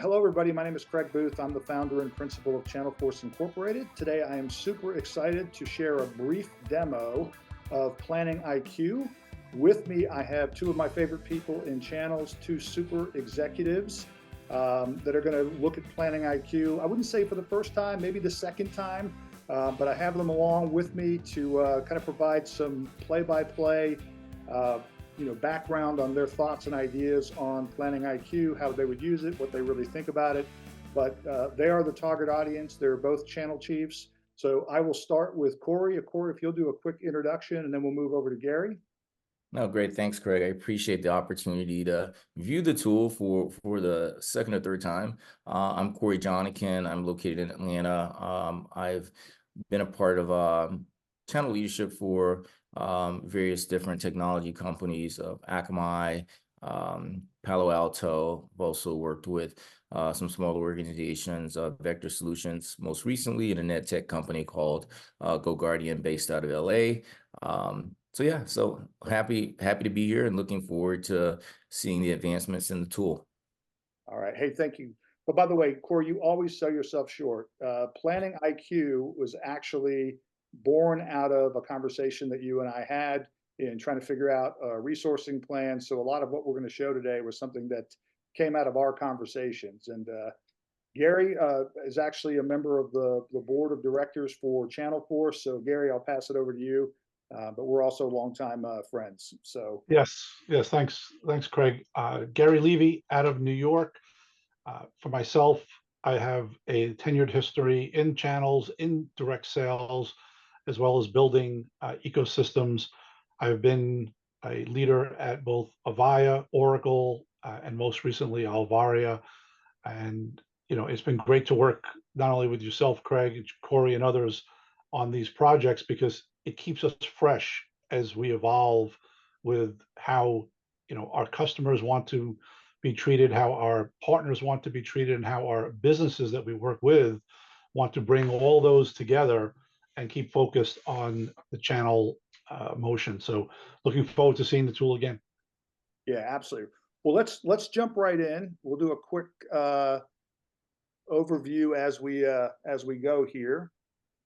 Hello, everybody. My name is Craig Booth. I'm the founder and principal of Channel Force Incorporated. Today, I am super excited to share a brief demo of Planning IQ. With me, I have two of my favorite people in channels, two super executives that are going to look at Planning IQ. I wouldn't say for the first time, maybe the second time, but I have them along with me to kind of provide some play-by-play background on their thoughts and ideas on Planning IQ, how they would use it, what they really think about it. But they are the target audience. They're both channel chiefs. So I will start with Corey. Corey, if you'll do a quick introduction, and then we'll move over to Gary. No, great. Thanks, Craig. I appreciate the opportunity to view the tool for the second or third time. I'm Corey Jonikin. I'm located in Atlanta. I've been a part of channel leadership for various different technology companies of Akamai, Palo Alto. I've also worked with some smaller organizations, Vector Solutions, most recently in a net tech company called GoGuardian based out of LA. So happy to be here and looking forward to seeing the advancements in the tool. All right. Hey, thank you. But by the way, Corey, you always sell yourself short. Planning IQ was actually born out of a conversation that you and I had in trying to figure out a resourcing plan. So a lot of what we're going to show today was something that came out of our conversations. And Gary is actually a member of the board of directors for Channel Force. So Gary, I'll pass it over to you. But we're also longtime friends. So Yes, thanks, Craig. Gary Levy out of New York. For myself, I have a tenured history in channels, in direct sales, as well as building ecosystems. I've been a leader at both Avaya, Oracle, and most recently Alvaria. And it's been great to work not only with yourself, Craig, Corey, and others on these projects because it keeps us fresh as we evolve with how our customers want to be treated, how our partners want to be treated, and how our businesses that we work with want to bring all those together and keep focused on the channel motion. So looking forward to seeing the tool again. yeah, absolutely. Well, let's jump right in. We'll do a quick overview as we go here.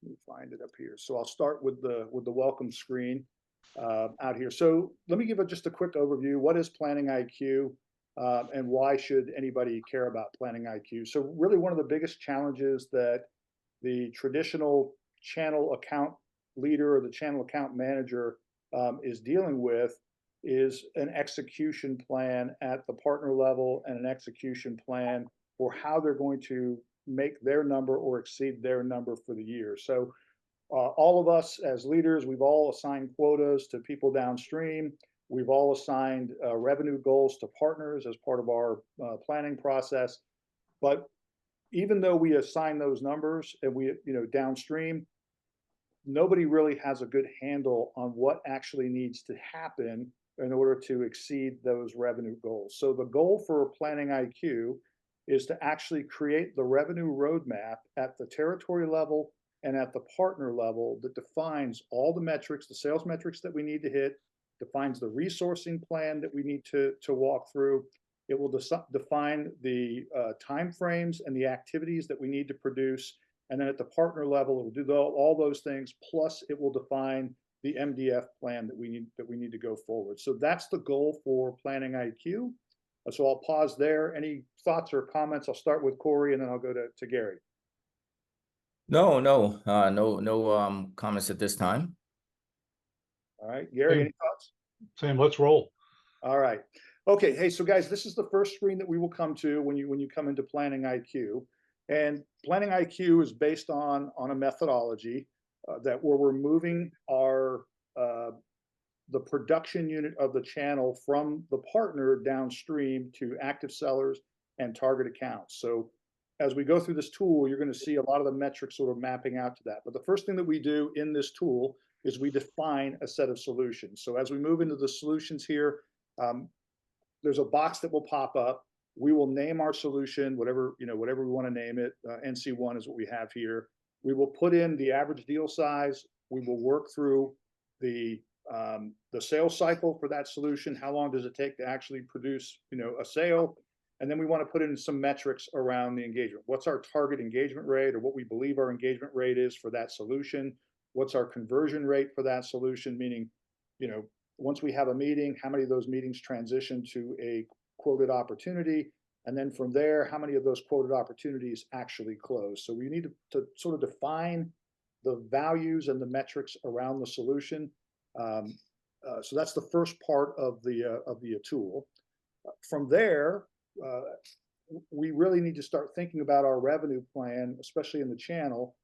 Let me find it up here. So I'll start with the welcome screen out here. So let me give just a quick overview. What is Planning IQ, and why should anybody care about Planning IQ? So really, one of the biggest challenges that the traditional channel account leader or the channel account manager is dealing with is an execution plan at the partner level and an execution plan for how they're going to make their number or exceed their number for the year. So all of us as leaders, we've all assigned quotas to people downstream. We've all assigned revenue goals to partners as part of our planning process. But even though we assign those numbers and we, downstream, nobody really has a good handle on what actually needs to happen in order to exceed those revenue goals. So the goal for Planning IQ is to actually create the revenue roadmap at the territory level and at the partner level that defines all the metrics, the sales metrics that we need to hit, defines the resourcing plan that we need to walk through. It will define the timeframes and the activities that we need to produce. And then at the partner level, it will do all those things. Plus, it will define the MDF plan that we need to go forward. So that's the goal for Planning IQ. So I'll pause there. Any thoughts or comments? I'll start with Corey, and then I'll go to Gary. No comments at this time. All right, Gary, any thoughts? Same. Let's roll. All right. Okay. Hey, so guys, this is the first screen that we will come to when you come into Planning IQ, and Planning IQ is based on a methodology that where we're moving our the production unit of the channel from the partner downstream to active sellers and target accounts. So as we go through this tool, you're going to see a lot of the metrics sort of mapping out to that. But the first thing that we do in this tool is we define a set of solutions. So as we move into the solutions here, there's a box that will pop up. We will name our solution, whatever we want to name it. NC1 is what we have here. We will put in the average deal size. We will work through the sales cycle for that solution. How long does it take to actually produce, a sale? And then we want to put in some metrics around the engagement. What's our target engagement rate, or what we believe our engagement rate is for that solution? What's our conversion rate for that solution? Meaning, once we have a meeting, how many of those meetings transition to a quoted opportunity? And then from there, how many of those quoted opportunities actually close? So we need to sort of define the values and the metrics around the solution. So that's the first part of the tool. From there, we really need to start thinking about our revenue plan, especially in the channel.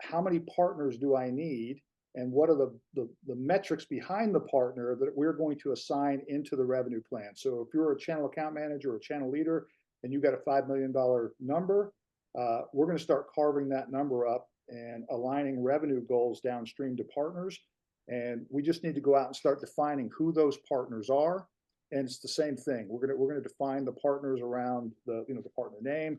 How many partners do I need, and what are the metrics behind the partner that we're going to assign into the revenue plan? So if you're a channel account manager or a channel leader and you got a $5 million number, we're going to start carving that number up and aligning revenue goals downstream to partners. And we just need to go out and start defining who those partners are. And it's the same thing. We're gonna define the partners around the partner name.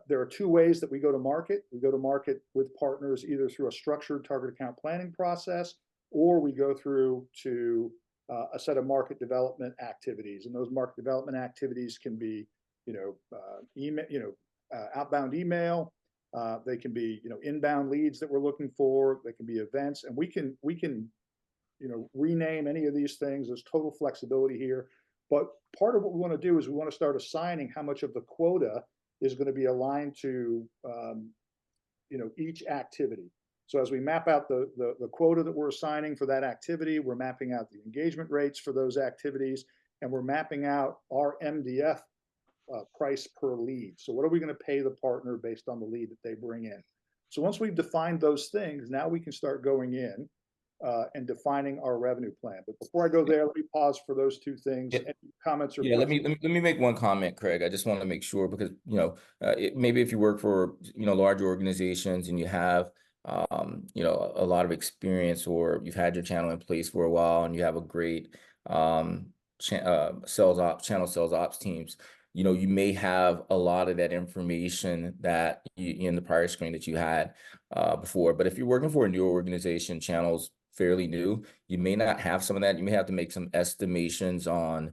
There are two ways that we go to market. We go to market with partners either through a structured target account planning process, or we go through to a set of market development activities. And those market development activities can be, email, outbound email. They can be, inbound leads that we're looking for. They can be events, and we can rename any of these things. There's total flexibility here. But part of what we want to do is we want to start assigning how much of the quota is going to be aligned to, each activity. So as we map out the quota that we're assigning for that activity, we're mapping out the engagement rates for those activities, and we're mapping out our MDF price per lead. So what are we going to pay the partner based on the lead that they bring in? So once we've defined those things, now we can start going in and defining our revenue plan. But before I go there, let me pause for those two things. Yeah. Any comments or Yeah, questions? let me make one comment, Craig. I just want to make sure, because maybe if you work for large organizations and you have a lot of experience, or you've had your channel in place for a while and you have a great channel sales ops teams, you may have a lot of that information that in the prior screen that you had before. But if you're working for a new organization, channels fairly new, you may not have some of that. You may have to make some estimations on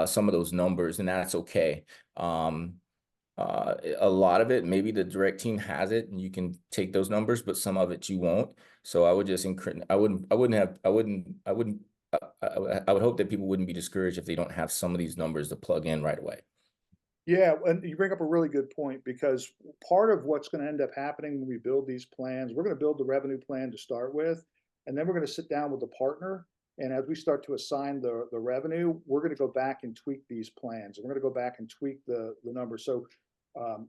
some of those numbers, and that's okay. A lot of it, maybe the direct team has it and you can take those numbers, but some of it you won't. So I would just I would hope that people wouldn't be discouraged if they don't have some of these numbers to plug in right away. Yeah, and you bring up a really good point, because part of what's going to end up happening when we build these plans, we're going to build the revenue plan to start with, and then we're going to sit down with the partner. And as we start to assign the revenue, we're going to go back and tweak these plans. We're going to go back and tweak the numbers. So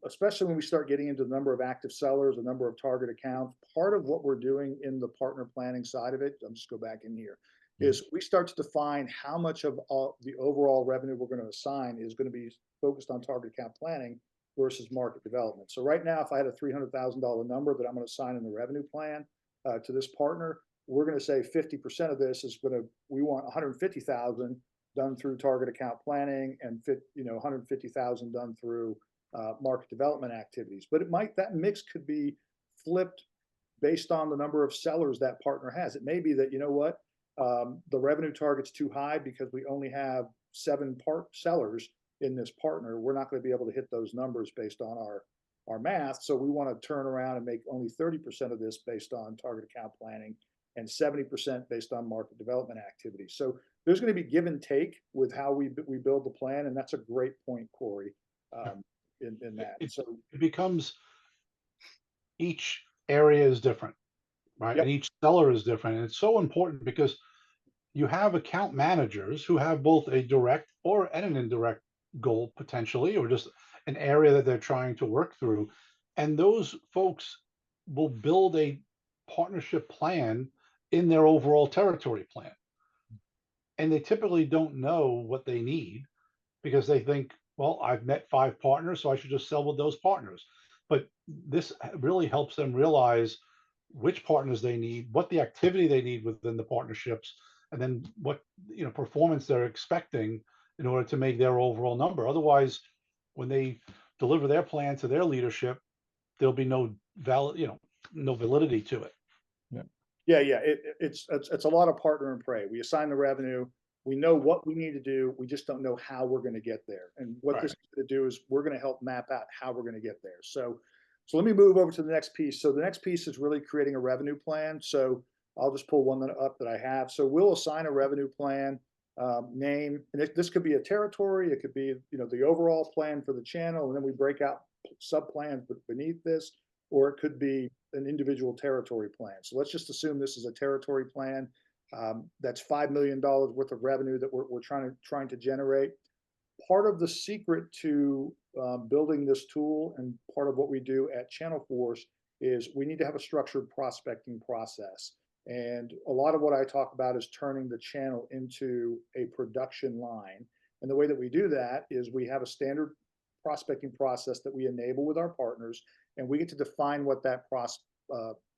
especially when we start getting into the number of active sellers, the number of target accounts, part of what we're doing in the partner planning side of it, I'll just go back in here, is we start to define how much of the overall revenue we're going to assign is going to be focused on target account planning versus market development. So right now, if I had a $300,000 number that I'm going to assign in the revenue plan to this partner, we're going to say 50% of this is we want 150,000 done through target account planning, and 150,000 done through market development activities. But that mix could be flipped based on the number of sellers that partner has. It may be that, the revenue target's too high because we only have 7 sellers in this partner. We're not going to be able to hit those numbers based on our math. So we want to turn around and make only 30% of this based on target account planning, and 70% based on market development activities. So there's going to be give and take with how we build the plan, and that's a great point, Corey, in that. So it becomes, each area is different, right? Yep. And each seller is different. And it's so important because you have account managers who have both a direct and an indirect goal potentially, or just an area that they're trying to work through. And those folks will build a partnership plan in their overall territory plan. And they typically don't know what they need, because they think, well, I've met 5 partners, so I should just sell with those partners. But this really helps them realize which partners they need, what the activity they need within the partnerships, and then what performance they're expecting in order to make their overall number. Otherwise, when they deliver their plan to their leadership, there'll be no validity to it. yeah, it's a lot of partner and pray. We assign the revenue, We know what we need to do. We just don't know how we're going to get there. And what this is going to do is we're going to help map out how we're going to get there. So let me move over to the next piece. So the next piece is really creating a revenue plan. So I'll just pull one up that I have. So we'll assign a revenue plan, name, and this could be a territory. It could be, the overall plan for the channel. And then we break out sub plans beneath this, or it could be an individual territory plan. So let's just assume this is a territory plan. That's $5 million worth of revenue that we're trying to generate. Part of the secret to building this tool, and part of what we do at Channel Force, is we need to have a structured prospecting process. And a lot of what I talk about is turning the channel into a production line. And the way that we do that is we have a standard prospecting process that we enable with our partners, and we get to define what that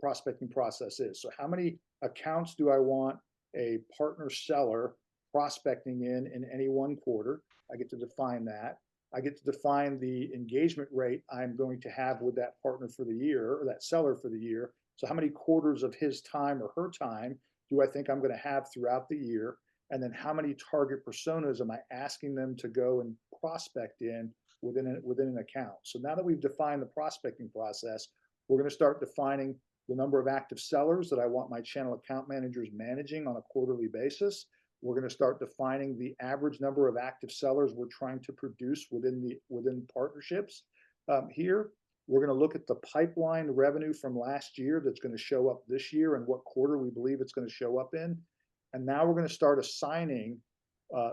prospecting process is. So how many accounts do I want a partner seller prospecting in any one quarter? I get to define that. I get to define the engagement rate I'm going to have with that partner for the year, or that seller for the year. So how many quarters of his time or her time do I think I'm going to have throughout the year? And then how many target personas am I asking them to go and prospect in within an account? So now that we've defined the prospecting process, we're going to start defining the number of active sellers that I want my channel account managers managing on a quarterly basis. We're going to start defining the average number of active sellers we're trying to produce within partnerships. Here, we're going to look at the pipeline revenue from last year that's going to show up this year and what quarter we believe it's going to show up in. And now we're going to start assigning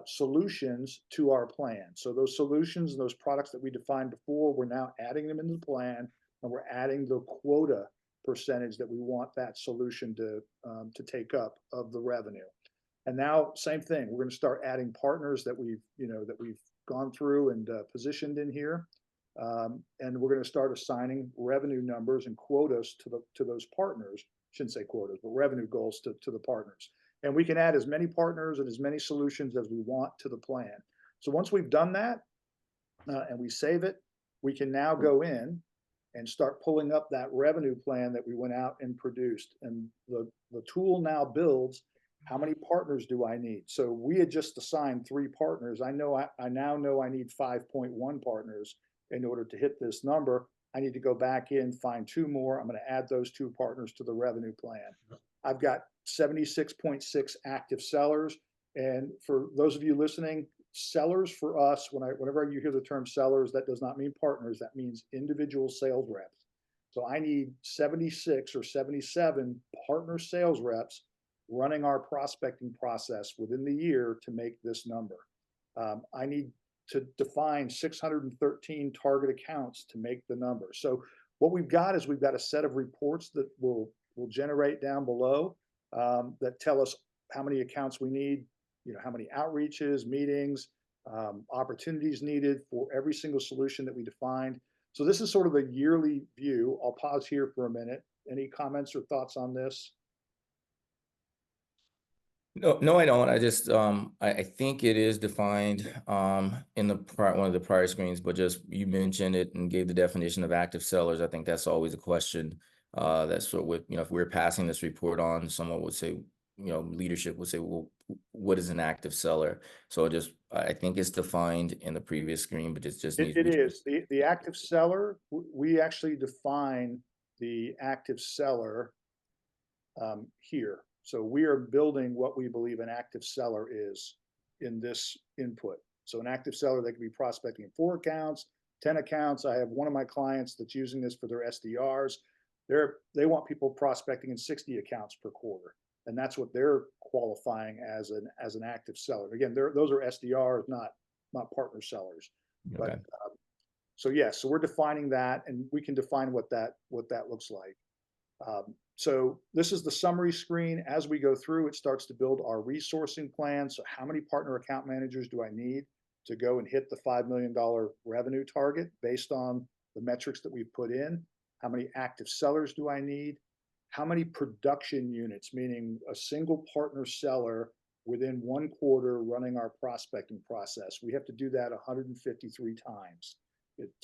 solutions to our plan. So those solutions and those products that we defined before, we're now adding them into the plan, and we're adding the quota percentage that we want that solution to take up of the revenue. And now, same thing, we're going to start adding partners that we've gone through and positioned in here, and we're going to start assigning revenue numbers and quotas to those partners. Shouldn't say quotas, but revenue goals to the partners. And we can add as many partners and as many solutions as we want to the plan. So once we've done that and we save it, we can now go in and start pulling up that revenue plan that we went out and produced. And the tool now builds, how many partners do I need? So we had just assigned 3 partners. I now know I need 5.1 partners in order to hit this number. I need to go back in, find 2 more. I'm going to add those 2 partners to the revenue plan. I've got 76.6 active sellers. And for those of you listening, sellers for us, whenever you hear the term sellers, that does not mean partners. That means individual sales reps. So I need 76 or 77 partner sales reps running our prospecting process within the year to make this number. I need to define 613 target accounts to make the number. So what we've got is we've got a set of reports that will generate down below that tell us how many accounts we need, how many outreaches, meetings, opportunities needed for every single solution that we defined. So this is sort of a yearly view. I'll pause here for a minute. Any comments or thoughts on this? No, I don't. I just I think it is defined in one of the prior screens, but just you mentioned it and gave the definition of active sellers. I think that's always a question that's sort of if we're passing this report on, someone would say, leadership would say, well, what is an active seller? So I think it's defined in the previous screen, but it is the active seller. We actually define the active seller here. So we are building what we believe an active seller is in this input. So an active seller, they could be prospecting in 4 accounts, 10 accounts. I have one of my clients that's using this for their SDRs. They want people prospecting in 60 accounts per quarter. And that's what they're qualifying as an active seller. Again, those are SDRs, not partner sellers. Okay. But so we're defining that, and we can define what that looks like. So this is the summary screen. As we go through, it starts to build our resourcing plan. So how many partner account managers do I need to go and hit the $5 million revenue target based on the metrics that we've put in? How many active sellers do I need? How many production units, meaning a single partner seller within 1 quarter running our prospecting process? We have to do that 153 times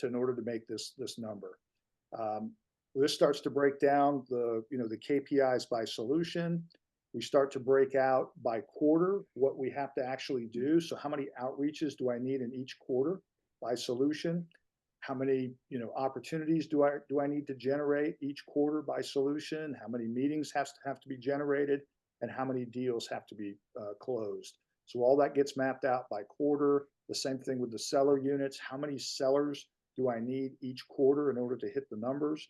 in order to make this number. This starts to break down the KPIs by solution. We start to break out by quarter what we have to actually do. So how many outreaches do I need in each quarter by solution? How many, opportunities do I need to generate each quarter by solution? How many meetings have to be generated, and how many deals have to be closed? So all that gets mapped out by quarter. The same thing with the seller units. How many sellers do I need each quarter in order to hit the numbers?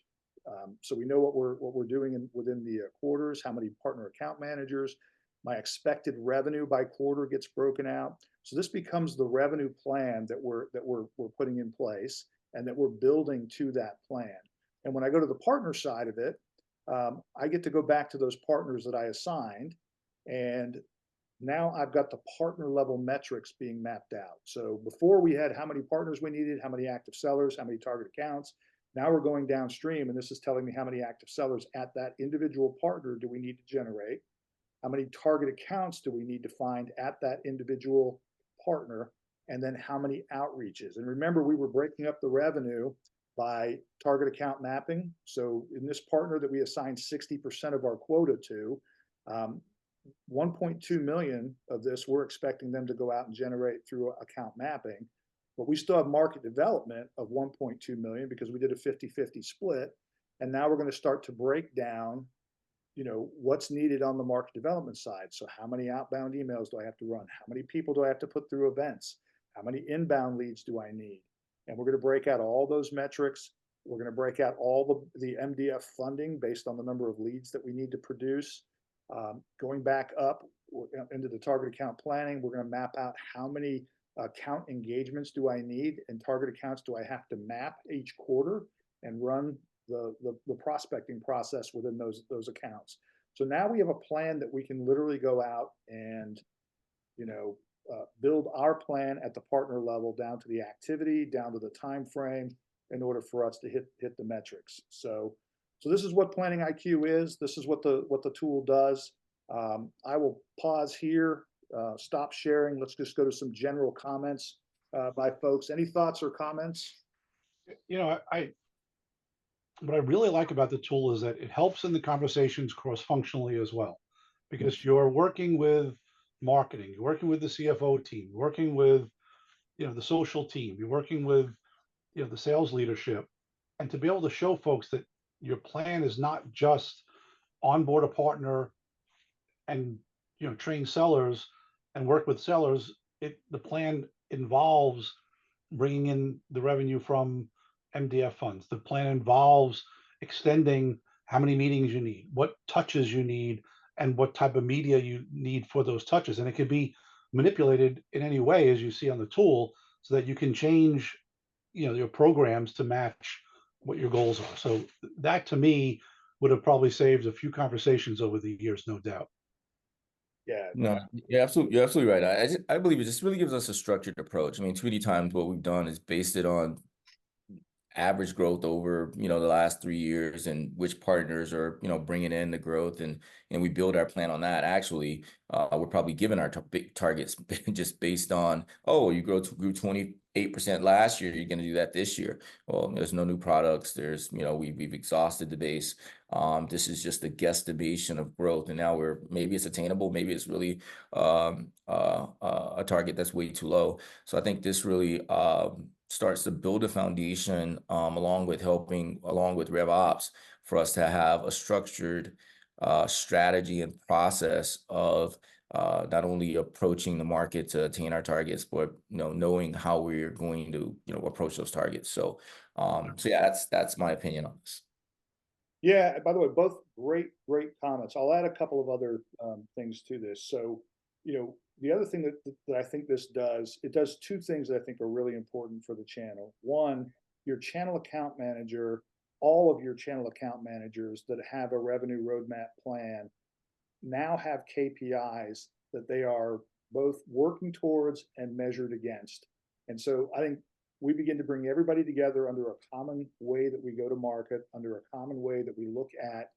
So we know what we're doing within the quarters. How many partner account managers? My expected revenue by quarter gets broken out. So this becomes the revenue plan that we're putting in place, and that we're building to that plan. And when I go to the partner side of it, I get to go back to those partners that I assigned, and now I've got the partner level metrics being mapped out. So before we had how many partners we needed, how many active sellers, how many target accounts. Now we're going downstream, and this is telling me how many active sellers at that individual partner do we need to generate, how many target accounts do we need to find at that individual partner, and then how many outreaches. And remember, we were breaking up the revenue by target account mapping. So in this partner that we assigned 60% of our quota to, 1.2 million of this, we're expecting them to go out and generate through account mapping. But we still have market development of 1.2 million because we did a 50-50 split. And now we're going to start to break down, what's needed on the market development side. So how many outbound emails do I have to run? How many people do I have to put through events? How many inbound leads do I need? And we're going to break out all those metrics. We're going to break out all the MDF funding based on the number of leads that we need to produce. Going back up into the target account planning, we're going to map out how many account engagements do I need and target accounts do I have to map each quarter, and run the prospecting process within those accounts. So now we have a plan that we can literally go out and build our plan at the partner level, down to the activity, down to the time frame, in order for us to hit the metrics. So this is what Planning IQ is. This is what the tool does. I will pause here, stop sharing. Let's just go to some general comments by folks. Any thoughts or comments? What I really like about the tool is that it helps in the conversations cross-functionally as well, because you're working with marketing, you're working with the CFO team, you're working with the social team, you're working with the sales leadership, and to be able to show folks that your plan is not just onboard a partner and train sellers and work with sellers. The plan involves bringing in the revenue from MDF funds. The plan involves extending how many meetings you need, what touches you need, and what type of media you need for those touches. And it can be manipulated in any way, as you see on the tool, so that you can change your programs to match what your goals are. So that, to me, would have probably saved a few conversations over the years, no doubt. Yeah. No, you're absolutely right. I believe it just really gives us a structured approach. I mean, too many times what we've done is based it on average growth over the last 3 years, and which partners are bringing in the growth, and we build our plan on that. Actually, we're probably given our targets just based on, oh, you grew 28% last year, you're going to do that this year. Well, there's no new products. There's we've exhausted the base. This is just a guesstimation of growth, and now maybe it's attainable, maybe it's really a target that's way too low. So I think this really starts to build a foundation, along with RevOps, for us to have a structured strategy and process of not only approaching the market to attain our targets, but knowing how we're going to approach those targets. So yeah, that's my opinion on this. Yeah. By the way, both great comments. I'll add a couple of other things to this. So the other thing that I think this does, it does two things that I think are really important for the channel. One, your channel account manager, all of your channel account managers that have a revenue roadmap plan now have KPIs that they are both working towards and measured against. And so I think we begin to bring everybody together under a common way that we go to market, under a common way that we look at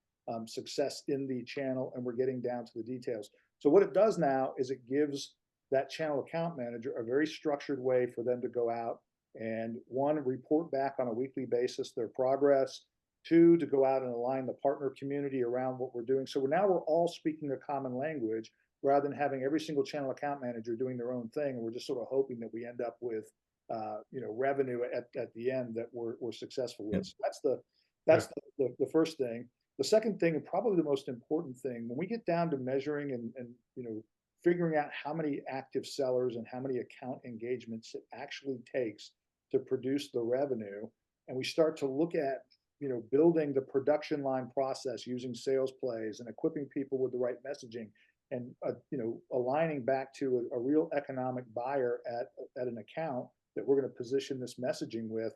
success in the channel, and we're getting down to the details. So what it does now is it gives that channel account manager a very structured way for them to go out and, one, report back on a weekly basis their progress, Two, to go out and align the partner community around what we're doing. So now we're all speaking a common language rather than having every single channel account manager doing their own thing. And we're just sort of hoping that we end up with, revenue at the end that we're successful with. So that's the first thing. The second thing, and probably the most important thing, when we get down to measuring and figuring out how many active sellers and how many account engagements it actually takes to produce the revenue, and we start to look at building the production line process using sales plays and equipping people with the right messaging, and aligning back to a real economic buyer at an account that we're going to position this messaging with.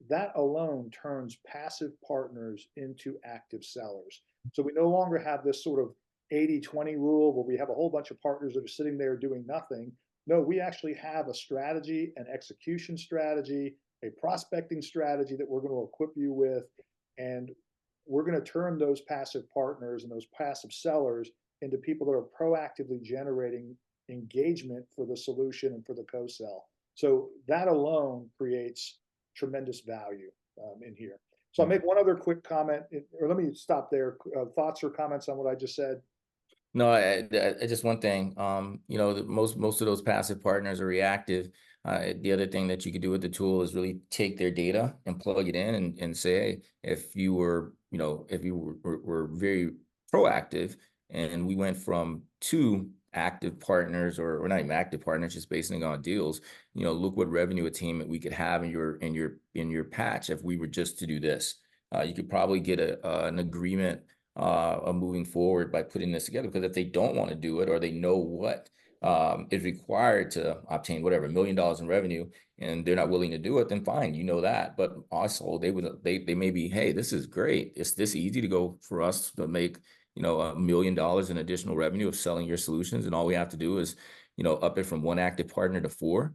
That alone turns passive partners into active sellers. So we no longer have this sort of 80-20 rule where we have a whole bunch of partners that are sitting there doing nothing. No, we actually have a strategy, an execution strategy, a prospecting strategy that we're going to equip you with. And we're going to turn those passive partners and those passive sellers into people that are proactively generating engagement for the solution and for the co-sell. So that alone creates tremendous value in here. So I'll make one other quick comment, or let me stop there. Thoughts or comments on what I just said? No, I just one thing. Most of those passive partners are reactive. The other thing that you could do with the tool is really take their data and plug it in and say, hey, if you were very proactive and we went from 2 active partners, or not even active partners, just basing it on deals, look what revenue attainment we could have in your patch if we were just to do this. You could probably get an agreement moving forward by putting this together, because if they don't want to do it, or they know what is required to obtain whatever $1 million in revenue, and they're not willing to do it, then fine, that. But also they may be, hey, this is great. It's this easy to go for us to make $1 million in additional revenue of selling your solutions, and all we have to do is up it from 1 active partner to 4.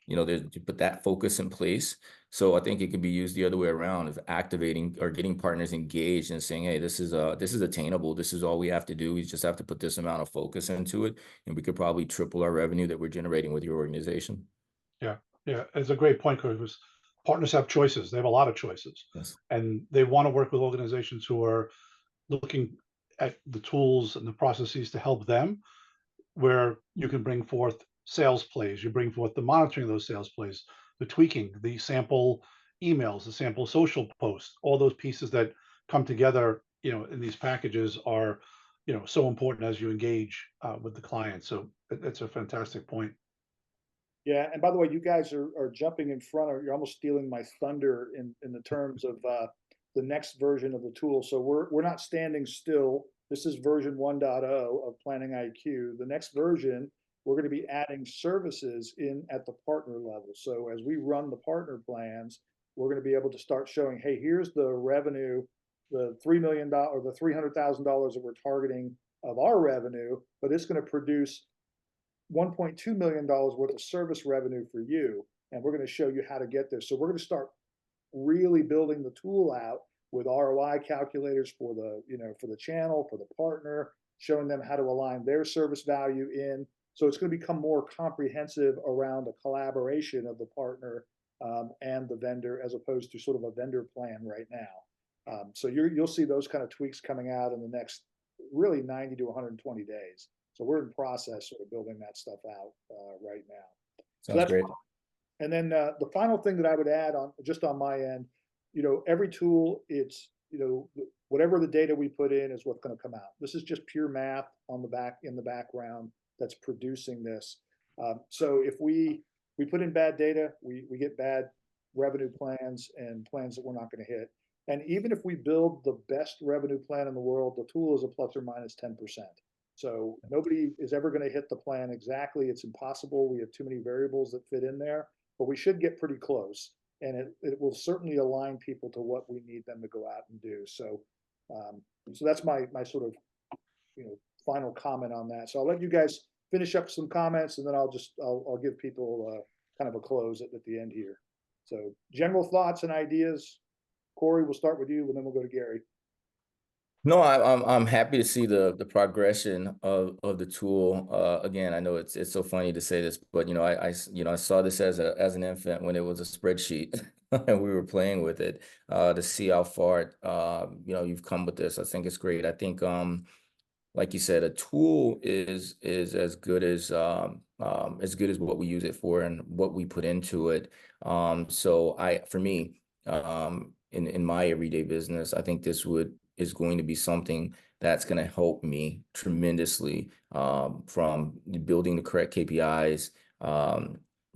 To put that focus in place. So I think it could be used the other way around, of activating or getting partners engaged and saying, hey, this is attainable. This is all we have to do. We just have to put this amount of focus into it, and we could probably triple our revenue that we're generating with your organization. Yeah, it's a great point, because partners have choices. They have a lot of choices. Yes. And they want to work with organizations who are looking at the tools and the processes to help them, where you can bring forth sales plays, you bring forth the monitoring of those sales plays, the tweaking, the sample emails, the sample social posts, all those pieces that come together, in these packages are, so important as you engage with the client. So it's a fantastic point. Yeah, and by the way, you guys are jumping in front, or you're almost stealing my thunder in the terms of the next version of the tool. So we're not standing still. This is version 1.0 of Planning IQ. The next version, we're going to be adding services in at the partner level. So as we run the partner plans, we're going to be able to start showing, hey, here's the revenue, the $3 million or the $300,000 that we're targeting of our revenue, but it's going to produce $1.2 million worth of service revenue for you. And we're going to show you how to get there. So we're going to start really building the tool out with ROI calculators for the channel, for the partner, showing them how to align their service value in. So it's going to become more comprehensive around a collaboration of the partner and the vendor, as opposed to sort of a vendor plan right now. So you'll see those kind of tweaks coming out in the next really 90 to 120 days. So we're in process sort of building that stuff out right now. Sounds great. And then the final thing that I would add on my end, every tool, it's, whatever the data we put in is what's going to come out. This is just pure math in the background that's producing this. So if we put in bad data, we get bad revenue plans and plans that we're not going to hit. And even if we build the best revenue plan in the world, the tool is a plus or minus 10%. So nobody is ever going to hit the plan exactly. It's impossible. We have too many variables that fit in there, but we should get pretty close. And it will certainly align people to what we need them to go out and do. So so that's my sort of final comment on that. So I'll let you guys finish up some comments, and then I'll give people kind of a close at the end here. So general thoughts and ideas. Corey, we'll start with you, and then we'll go to Gary. No, I'm happy to see the progression of the tool. Again, I know it's so funny to say this, but I saw this as an infant when it was a spreadsheet and we were playing with it to see how far you've come with this. I think it's great. I think like you said, a tool is as good as what we use it for and what we put into it. So for me, in my everyday business, I think is going to be something that's going to help me tremendously, from building the correct KPIs,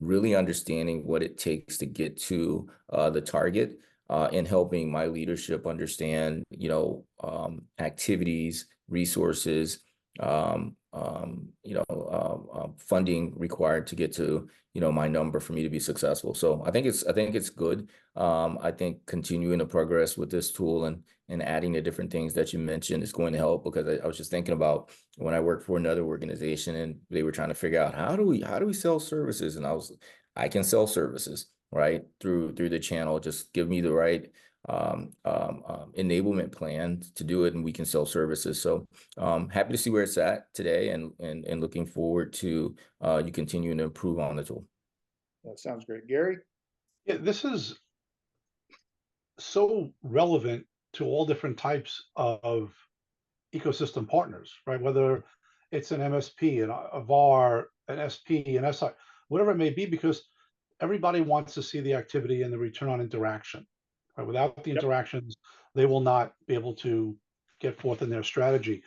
really understanding what it takes to get to the target, and helping my leadership understand, activities, resources, funding required to get to, my number for me to be successful. So I think it's good. I think continuing to progress with this tool and adding the different things that you mentioned is going to help, because I was just thinking about when I worked for another organization and they were trying to figure out how do we sell services, and I can sell services right through the channel. Just give me the right enablement plan to do it, and we can sell services. So happy to see where it's at today, and looking forward to you continuing to improve on the tool. That sounds great. Gary? Yeah, this is so relevant to all different types of ecosystem partners, right? Whether it's an MSP, a VAR, an SP, an SI, whatever it may be, because everybody wants to see the activity and the return on interaction. Right? Without the Yep. interactions, they will not be able to get forth in their strategy.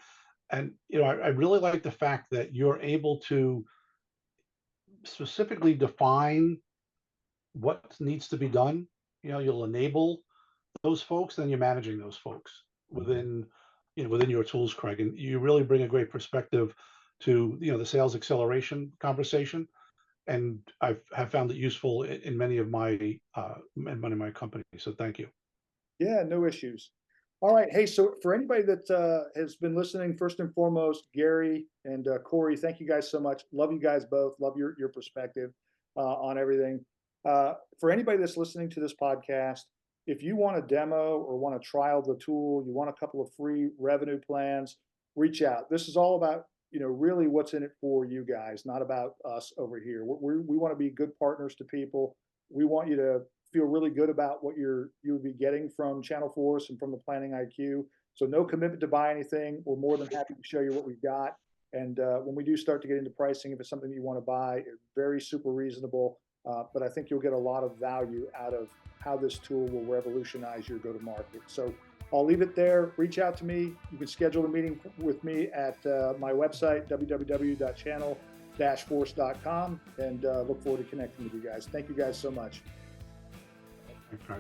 And I really like the fact that you're able to specifically define what needs to be done. You'll enable those folks, then you're managing those folks within your tools, Craig, and you really bring a great perspective to the sales acceleration conversation. And have found it useful in many of my companies. So thank you. Yeah, no issues. All right. Hey, so for anybody that has been listening, first and foremost, Gary and Corey, thank you guys so much. Love you guys both. Love your perspective on everything. For anybody that's listening to this podcast, if you want a demo or want to trial the tool, you want a couple of free revenue plans, reach out. This is all about, really what's in it for you guys, not about us over here. We want to be good partners to people. We want you to feel really good about what you would be getting from Channel Force and from the Planning IQ. So no commitment to buy anything. We're more than happy to show you what we've got. And when we do start to get into pricing, if it's something that you want to buy, it's very super reasonable. But I think you'll get a lot of value out of how this tool will revolutionize your go-to-market. So I'll leave it there. Reach out to me. You can schedule a meeting with me at my website, www.channel-force.com, and look forward to connecting with you guys. Thank you guys so much. Okay.